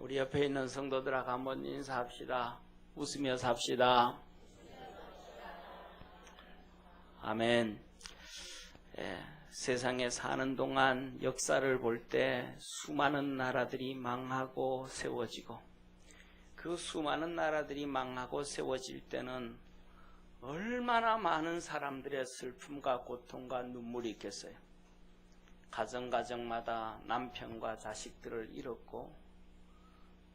우리 옆에 있는 성도들하고 한번 인사합시다. 웃으며 삽시다. 아멘. 세상에 사는 동안 역사를 볼 때 수많은 나라들이 망하고 세워지고, 그 수많은 나라들이 망하고 세워질 때는 얼마나 많은 사람들의 슬픔과 고통과 눈물이 있겠어요. 가정마다 남편과 자식들을 잃었고,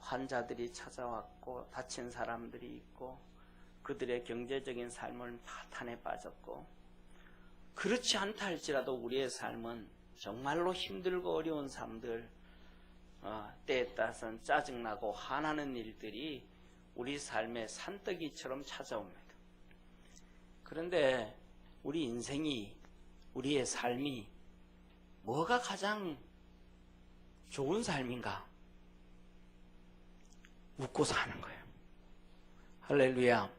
환자들이 찾아왔고, 다친 사람들이 있고, 그들의 경제적인 삶은 파탄에 빠졌고, 그렇지 않다 할지라도 우리의 삶은 정말로 힘들고 어려운 삶들, 때에 따라서는 짜증나고 화나는 일들이 우리 삶의 산더기처럼 찾아옵니다. 그런데 우리 인생이, 우리의 삶이 뭐가 가장 좋은 삶인가? 웃고 사는 거예요. 할렐루야.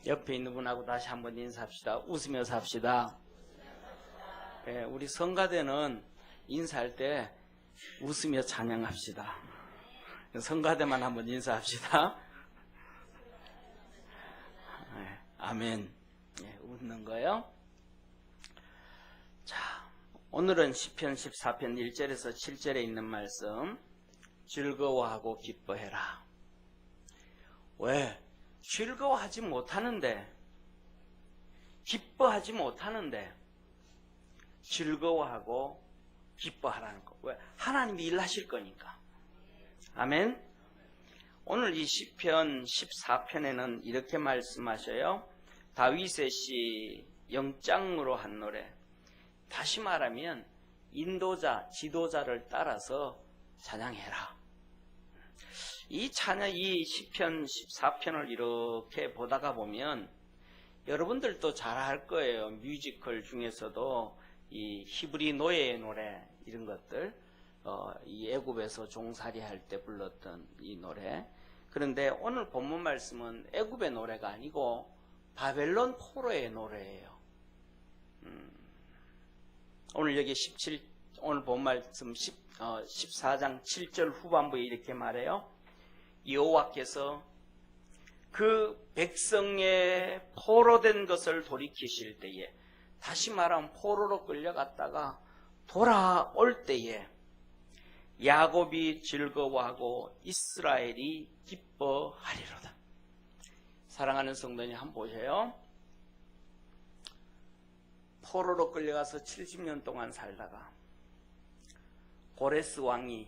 옆에 있는 분하고 다시 한번 인사합시다. 웃으며 삽시다. 우리 성가대는 인사할 때 웃으며 찬양합시다. 성가대만 한번 인사합시다. 아멘. 웃는 거예요. 자, 오늘은 시편 14편 1절에서 7절에 있는 말씀, 즐거워하고 기뻐해라. 왜? 즐거워하지 못하는데, 기뻐하지 못하는데 즐거워하고 기뻐하라는 거. 왜? 하나님이 일하실 거니까. 아멘. 오늘 이 시편 14편에는 이렇게 말씀하셔요. 다윗의 시 영장으로 한 노래. 다시 말하면 인도자, 지도자를 따라서 찬양해라. 이 시편 14편을 이렇게 보다가 보면 여러분들도 잘 알 거예요. 뮤지컬 중에서도 이 히브리 노예의 노래, 이런 것들, 이 애굽에서 종살이 할 때 불렀던 이 노래. 그런데 오늘 본문 말씀은 애굽의 노래가 아니고 바벨론 포로의 노래예요. 오늘 여기 오늘 본 말씀 14장 7절 후반부에 이렇게 말해요. 여호와께서 그 백성의 포로된 것을 돌이키실 때에, 다시 말하면 포로로 끌려갔다가 돌아올 때에 야곱이 즐거워하고 이스라엘이 기뻐하리로다. 사랑하는 성도님, 한번 보세요. 포로로 끌려가서 70년 동안 살다가 고레스 왕이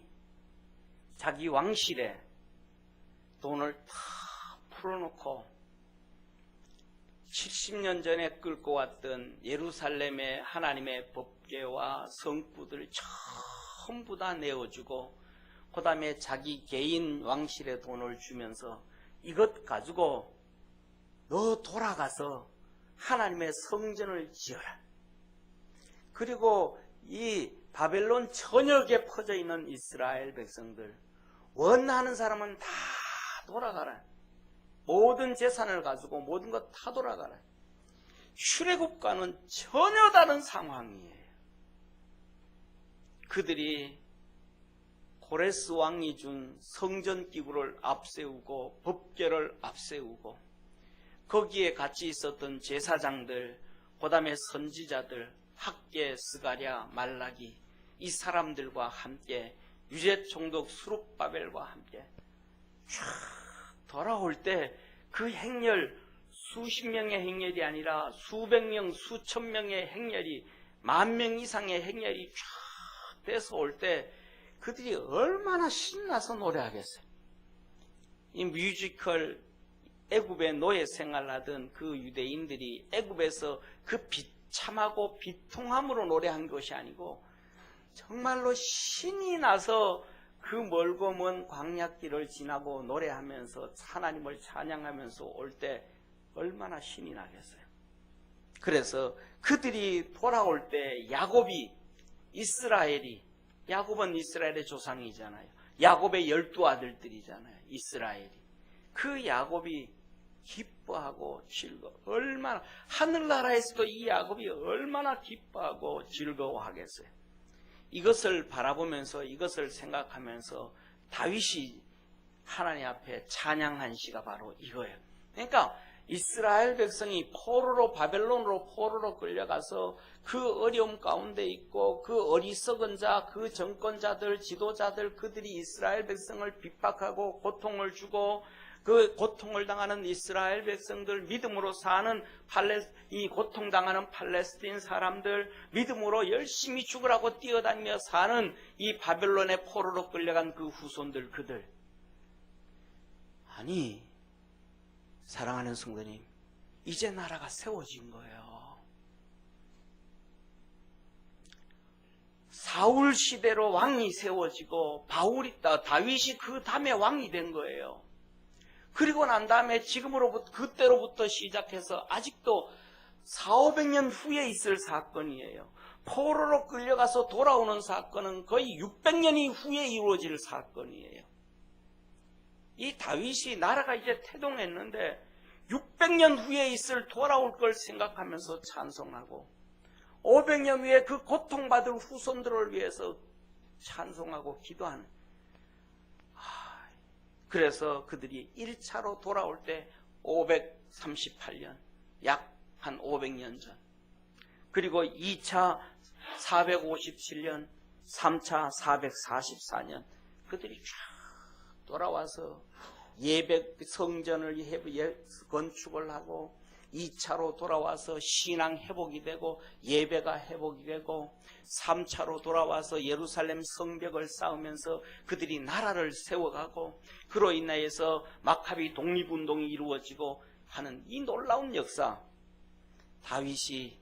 자기 왕실에 돈을 다 풀어놓고 70년 전에 끌고 왔던 예루살렘의 하나님의 법궤와 성구들 전부 다 내어주고, 그 다음에 자기 개인 왕실에 돈을 주면서 이것 가지고 너 돌아가서 하나님의 성전을 지어라. 그리고 이 바벨론 전역에 퍼져 있는 이스라엘 백성들, 원하는 사람은 다 돌아가라. 모든 재산을 가지고 모든 것 다 돌아가라. 출애굽과는 전혀 다른 상황이에요. 그들이 고레스 왕이 준 성전 기구를 앞세우고 법궤를 앞세우고, 거기에 같이 있었던 제사장들, 그 다음에 선지자들, 학계, 스가랴, 말라기, 이 사람들과 함께 유재 총독 스룹바벨과 함께 쫙 돌아올 때 그 행렬, 수십 명의 행렬이 아니라 수백 명, 수천 명의 행렬이, 10,000명 이상의 행렬이 쫙 돼서 올 때 그들이 얼마나 신나서 노래하겠어요. 이 뮤지컬, 애굽의 노예 생활하던 그 유대인들이 애굽에서 그 비참하고 비통함으로 노래한 것이 아니고 정말로 신이 나서 그 멀고 먼 광야길을 지나고 노래하면서 하나님을 찬양하면서 올 때 얼마나 신이 나겠어요. 그래서 그들이 돌아올 때 야곱이, 이스라엘이, 야곱은 이스라엘의 조상이잖아요. 야곱의 12아들들이잖아요. 이스라엘이. 그 야곱이 기뻐하고 얼마나, 하늘나라에서도 이 야곱이 얼마나 기뻐하고 즐거워하겠어요. 이것을 바라보면서, 이것을 생각하면서 다윗이 하나님 앞에 찬양한 시가 바로 이거예요. 그러니까 이스라엘 백성이 바벨론으로 포로로 끌려가서 그 어려움 가운데 있고 그 어리석은 자, 그 정권자들, 지도자들, 그들이 이스라엘 백성을 핍박하고 고통을 주고 그 고통을 당하는 이스라엘 백성들, 믿음으로 사는 이 고통당하는 팔레스틴 사람들, 믿음으로 열심히 죽으라고 뛰어다니며 사는 이 바벨론의 포로로 끌려간 그 후손들, 그들. 아니, 사랑하는 성도님, 이제 나라가 세워진 거예요. 사울 시대로 왕이 세워지고 다윗이 그 다음에 왕이 된 거예요. 그리고 난 다음에 그때로부터 시작해서 아직도 400~500년 후에 있을 사건이에요. 포로로 끌려가서 돌아오는 사건은 거의 600년이 후에 이루어질 사건이에요. 이 다윗이 나라가 이제 태동했는데 600년 후에 돌아올 걸 생각하면서 찬송하고 500년 후에 그 고통받을 후손들을 위해서 찬송하고 기도하는. 그래서 그들이 1차로 돌아올 때 538년, 약 한 500년 전. 그리고 2차 457년, 3차 444년. 그들이 쫙 돌아와서 성전을 건축을 하고 2차로 돌아와서 신앙 회복이 되고 예배가 회복이 되고 3차로 돌아와서 예루살렘 성벽을 쌓으면서 그들이 나라를 세워가고 그로 인하여서 마카비 독립운동이 이루어지고 하는 이 놀라운 역사. 다윗이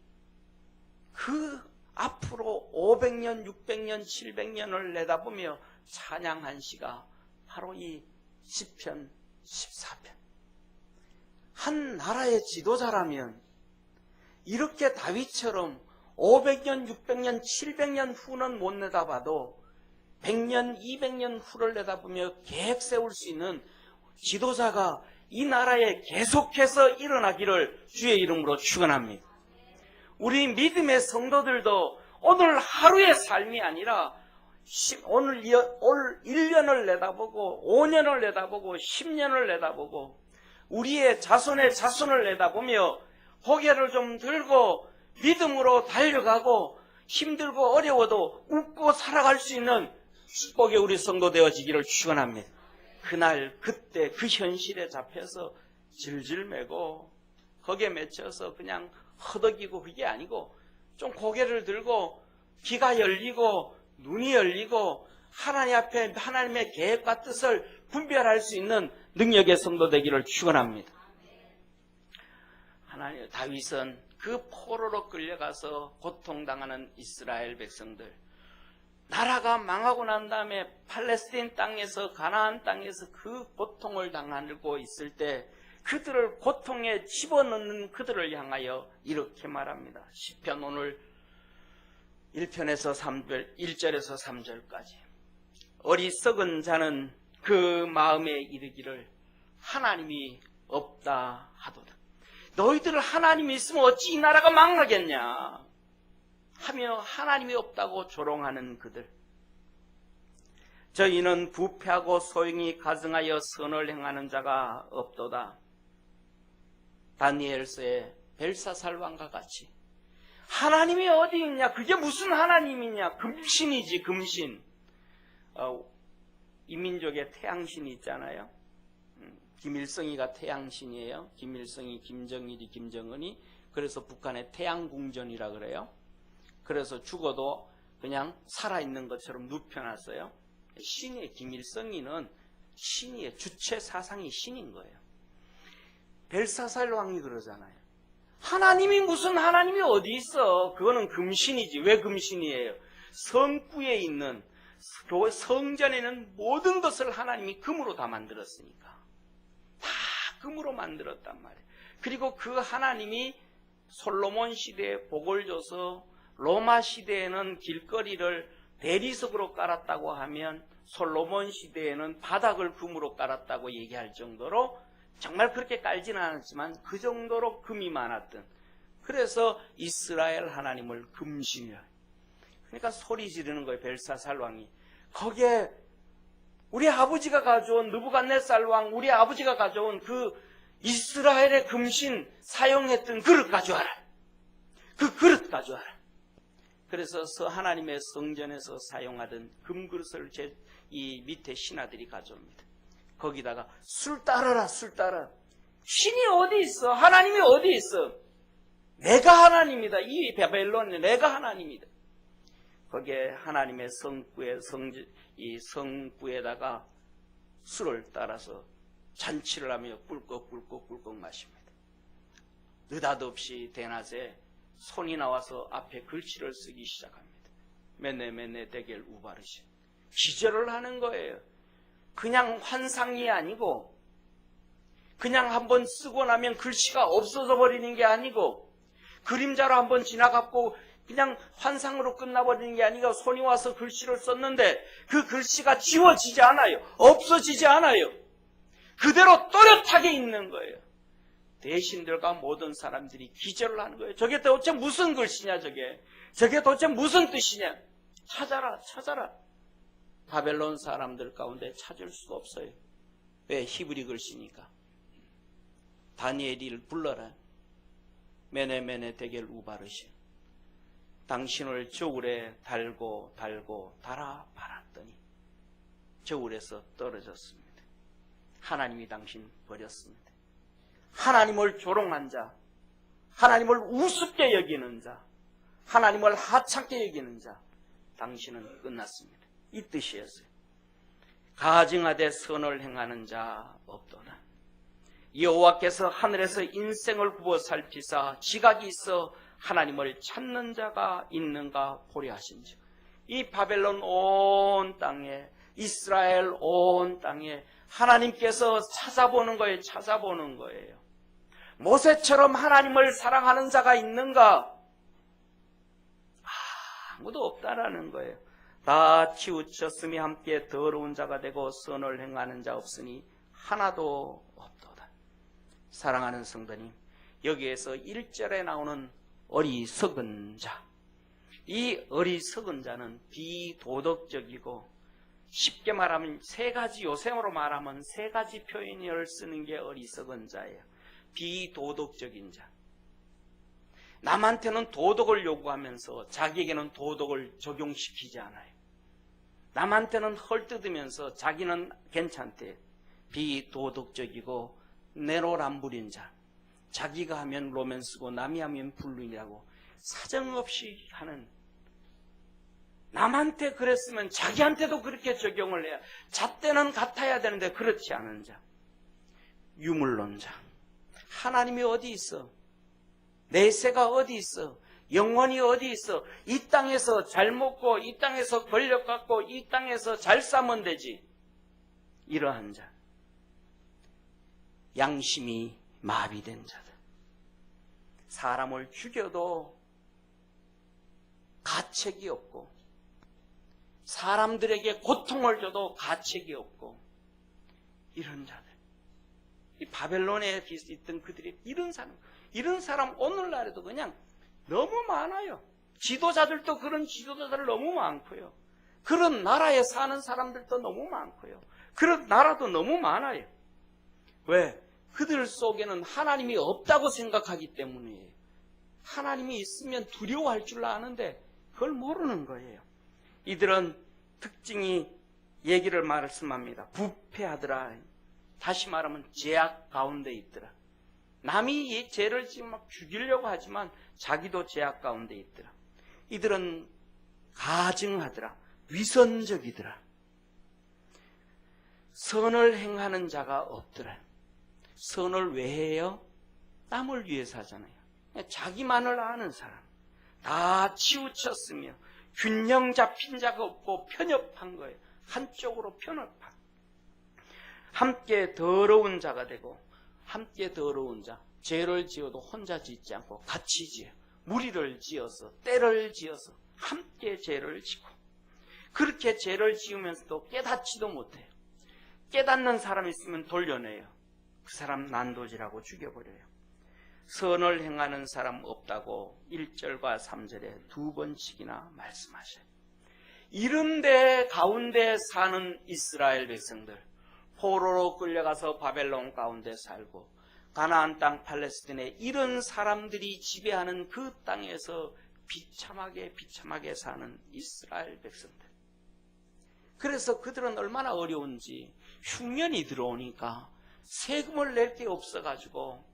그 앞으로 500년, 600년, 700년을 내다보며 찬양한 시가 바로 이 시편 14편. 한 나라의 지도자라면 이렇게 다윗처럼 500년, 600년, 700년 후는 못 내다봐도 100년, 200년 후를 내다보며 계획 세울 수 있는 지도자가 이 나라에 계속해서 일어나기를 주의 이름으로 축원합니다. 우리 믿음의 성도들도 오늘 하루의 삶이 아니라 올 1년을 내다보고 5년을 내다보고 10년을 내다보고 우리의 자손의 자손을 내다보며 고개를 좀 들고 믿음으로 달려가고 힘들고 어려워도 웃고 살아갈 수 있는 축복의 우리 성도 되어지기를 축원합니다. 그날 그때 그 현실에 잡혀서 질질 매고 거기에 맺혀서 그냥 허덕이고 그게 아니고 좀 고개를 들고 귀가 열리고 눈이 열리고 하나님 앞에 하나님의 계획과 뜻을 분별할 수 있는 능력의 성도 되기를 축원합니다. 다윗은 그 포로로 끌려가서 고통당하는 이스라엘 백성들, 나라가 망하고 난 다음에 팔레스틴 땅에서 가나안 땅에서 그 고통을 당하고 있을 때 그들을 고통에 집어넣는 그들을 향하여 이렇게 말합니다. 시편 오늘 1편에서 1절에서 3절까지. 어리석은 자는 그 마음에 이르기를 하나님이 없다 하도다. 너희들 하나님이 있으면 어찌 이 나라가 망하겠냐 하며 하나님이 없다고 조롱하는 그들. 저희는 부패하고 소용이 가증하여 선을 행하는 자가 없도다. 다니엘서의 벨사살 왕과 같이 하나님이 어디 있냐? 그게 무슨 하나님이냐? 금신이지, 금신. 이민족의 태양신이 있잖아요. 김일성이가 태양신이에요. 김일성이, 김정일이, 김정은이. 그래서 북한의 태양궁전이라 그래요. 그래서 죽어도 그냥 살아있는 것처럼 눕혀놨어요. 신이에요. 김일성이는 신이에요. 주체 사상이 신인 거예요. 벨사살 왕이 그러잖아요. 하나님이 무슨 하나님이 어디 있어? 그거는 금신이지. 왜 금신이에요? 성구에 있는 교회 성전에는 모든 것을 하나님이 금으로 다 만들었으니까. 다 금으로 만들었단 말이에요. 그리고 그 하나님이 솔로몬 시대에 복을 줘서 로마 시대에는 길거리를 대리석으로 깔았다고 하면 솔로몬 시대에는 바닥을 금으로 깔았다고 얘기할 정도로 정말 그렇게 깔지는 않았지만 그 정도로 금이 많았던. 그래서 이스라엘 하나님을 금신이라. 그러니까 소리 지르는 거예요. 벨사살 왕이. 거기에 우리 아버지가 가져온 느부갓네살 왕, 우리 아버지가 가져온 그 이스라엘의 금신 사용했던 그릇 가져와라. 그 그릇 가져와라. 그래서 하나님의 성전에서 사용하던 금그릇을 이 밑에 신하들이 가져옵니다. 거기다가 술 따르라, 술 따라. 신이 어디 있어? 하나님이 어디 있어? 내가 하나님이다. 이 바벨론에 내가 하나님이다. 거기에 하나님의 이 성부에다가 술을 따라서 잔치를 하며 꿀꺽꿀꺽꿀꺽 마십니다. 느닷없이 대낮에 손이 나와서 앞에 글씨를 쓰기 시작합니다. 메네 데겔 우바르시. 기절을 하는 거예요. 그냥 환상이 아니고, 그냥 한번 쓰고 나면 글씨가 없어져 버리는 게 아니고, 그림자로 한번 지나갔고 그냥 환상으로 끝나버리는 게 아니라 손이 와서 글씨를 썼는데 그 글씨가 지워지지 않아요. 없어지지 않아요. 그대로 또렷하게 있는 거예요. 대신들과 모든 사람들이 기절을 하는 거예요. 저게 도대체 무슨 글씨냐, 저게 도대체 무슨 뜻이냐. 찾아라, 찾아라. 바벨론 사람들 가운데 찾을 수가 없어요. 왜? 히브리 글씨니까. 다니엘을 불러라. 메네 데겔 우바르시. 당신을 저울에 달고 달아 팔았더니 저울에서 떨어졌습니다. 하나님이 당신 버렸습니다. 하나님을 조롱한 자, 하나님을 우습게 여기는 자, 하나님을 하찮게 여기는 자, 당신은 끝났습니다. 이 뜻이었어요. 가증하되 선을 행하는 자 없도다. 여호와께서 하늘에서 인생을 굽어 살피사 지각이 있어 하나님을 찾는 자가 있는가 보려 하신즉. 이 바벨론 온 땅에, 이스라엘 온 땅에 하나님께서 찾아보는 거예요. 모세처럼 하나님을 사랑하는 자가 있는가? 아무도 없다라는 거예요. 다 치우쳤으니 함께 더러운 자가 되고 선을 행하는 자 없으니 하나도 없도다. 사랑하는 성도님, 여기에서 1절에 나오는 어리석은 자, 이 어리석은 자는 비도덕적이고, 쉽게 말하면 요sem으로 말하면 세 가지 표현을 쓰는 게 어리석은 자예요. 비도덕적인 자. 남한테는 도덕을 요구하면서 자기에게는 도덕을 적용시키지 않아요. 남한테는 헐뜯으면서 자기는 괜찮대. 비도덕적이고 내로남불인 자. 자기가 하면 로맨스고 남이 하면 불륜이라고 사정없이 하는, 남한테 그랬으면 자기한테도 그렇게 적용을 해야, 잣대는 같아야 되는데 그렇지 않은 자. 유물론자. 하나님이 어디 있어? 내세가 어디 있어? 영혼이 어디 있어? 이 땅에서 잘 먹고 이 땅에서 권력 갖고 이 땅에서 잘 싸면 되지. 이러한 자. 양심이 마비된 자들. 사람을 죽여도 가책이 없고, 사람들에게 고통을 줘도 가책이 없고, 이런 자들. 이 바벨론에 있던 그들이 이런 사람 오늘날에도 그냥 너무 많아요. 지도자들도 그런 지도자들 너무 많고요. 그런 나라에 사는 사람들도 너무 많고요. 그런 나라도 너무 많아요. 왜? 그들 속에는 하나님이 없다고 생각하기 때문이에요. 하나님이 있으면 두려워할 줄 아는데 그걸 모르는 거예요. 이들은 특징이 얘기를 말씀합니다. 부패하더라. 다시 말하면 죄악 가운데 있더라. 남이 이 죄를 지금 막 죽이려고 하지만 자기도 죄악 가운데 있더라. 이들은 가증하더라. 위선적이더라. 선을 행하는 자가 없더라. 선을 왜 해요? 남을 위해서 하잖아요. 자기만을 아는 사람. 다 치우쳤으며 균형 잡힌 자가 없고 편협한 거예요. 한쪽으로 편협한. 함께 더러운 자가 되고, 함께 더러운 자. 죄를 지어도 혼자 짓지 않고 같이 지어요. 무리를 지어서, 때를 지어서 함께 죄를 지고, 그렇게 죄를 지으면서도 깨닫지도 못해요. 깨닫는 사람 있으면 돌려내요. 그 사람 난도질하고 죽여버려요. 선을 행하는 사람 없다고 1절과 3절에 2번씩이나 말씀하셔요. 이런 데 가운데 사는 이스라엘 백성들, 포로로 끌려가서 바벨론 가운데 살고 가나안 땅 팔레스틴에 이런 사람들이 지배하는 그 땅에서 비참하게 사는 이스라엘 백성들. 그래서 그들은 얼마나 어려운지 흉년이 들어오니까 세금을 낼 게 없어가지고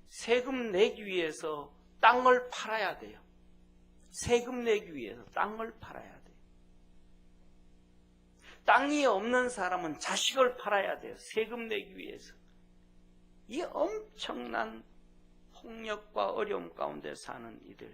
세금 내기 위해서 땅을 팔아야 돼요. 세금 내기 위해서 땅을 팔아야 돼요. 땅이 없는 사람은 자식을 팔아야 돼요. 세금 내기 위해서. 이 엄청난 폭력과 어려움 가운데 사는 이들.